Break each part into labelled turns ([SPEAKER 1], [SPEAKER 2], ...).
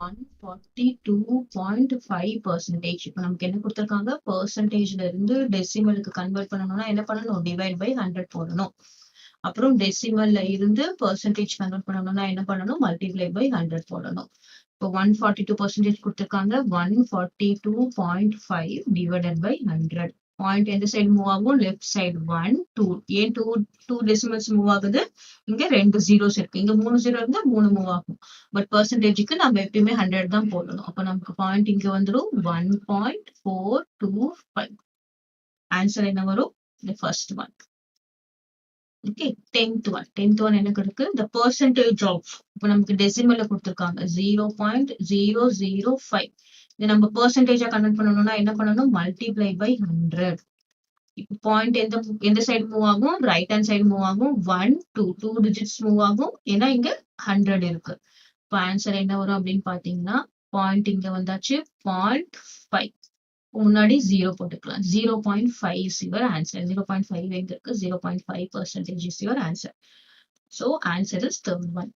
[SPEAKER 1] 142.5%. இப்போ நமக்கு என்ன கொடுத்திருக்காங்க, பெர்சன்டேஜ்ல இருந்து டெசிமலுக்கு கன்வெர்ட் பண்ணணும்னா என்ன பண்ணணும், டிவைட் பை 100 போடணும். அப்புறம் டெசிமல்ல இருந்து பெர்சன்டேஜ் கன்வெர்ட் பண்ணணும்னா என்ன பண்ணணும், மல்டிப்ளை பை 100 போடணும். இப்போ 142% கொடுத்திருக்காங்க, 142.5 டிவைடட் பை 100. பாயிண்ட் எந்த சைடு மூவ் ஆகும், லெஃப்ட் சைடு 1 2. ஏன் 2 டெசிமல்ஸ் மூவ் ஆகுது, இங்க 2 zeros இருக்கு, இங்க 3 0 இருந்தா 3 மூவ் ஆகும். பட் பெர்சன்டேஜ்க்கு நம்ம எப்பயுமே 100 தான் போடணும். அப்ப நமக்கு பாயிண்ட் இங்க வந்துடும் 1.425. ஆன்சர் என்ன வரும், the first one. Okay, 10th one என்ன இருக்கு, the percentage of. இப்போ நமக்கு டெசிமல்ல கொடுத்திருக்காங்க 0.005. இது நம்ம பெர்சன்டேஜா கன்வெர்ட் பண்ணணும்னா என்ன பண்ணணும், மல்டிப்ளை பை 100. இப்போ பாயிண்ட் எந்த சைடு மூவ் ஆகும், ரைட் ஹேண்ட் சைடு மூவ் ஆகும். 1 2 டிஜிட்ஸ் மூவ் ஆகும், ஏன்னா இங்க 100 இருக்கு. இப்போ ஆன்சர் என்ன வரும் அப்படின்னு பாத்தீங்கன்னா, பாயிண்ட் இங்க வந்தாச்சு 0.5, முன்னாடி 0 போட்டுக்கலாம். 0.5 is your answer. 0.5 எங்க இருக்கு, 0.5% is your answer. So answer is third one.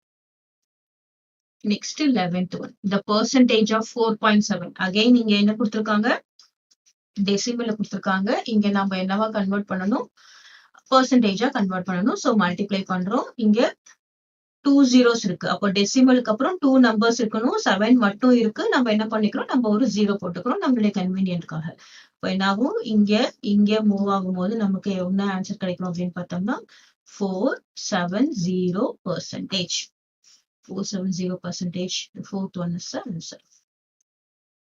[SPEAKER 1] Next 11th one, the percentage of 4.7. again இங்க என்ன கொடுத்திருக்காங்க, டெசிமல்ல கொடுத்திருக்காங்க. இங்க நம்ம என்னவா கன்வெர்ட் பண்ணணும், பெர்சன்டேஜா கன்வெர்ட் பண்ணணும். சோ மல்டிப்ளை பண்றோம். இங்க 2 zeros இருக்கு, அப்போ டெசிமலுக்கு அப்புறம் 2 நம்பர்ஸ் இருக்கணும், 7 மட்டும் இருக்கு. நம்ம என்ன பண்ணிக்கிறோம், நம்ம ஒரு 0 போட்டுக்கிறோம் நம்மளுடைய கன்வீனியன்ட்காக. இப்போ என்ன ஆகும், இங்க மூவ் ஆகும்போது நமக்கு என்ன ஆன்சர் கிடைக்கும் அப்படின்னு பார்த்தோம்னா 470%. 470%. The fourth one is the answer.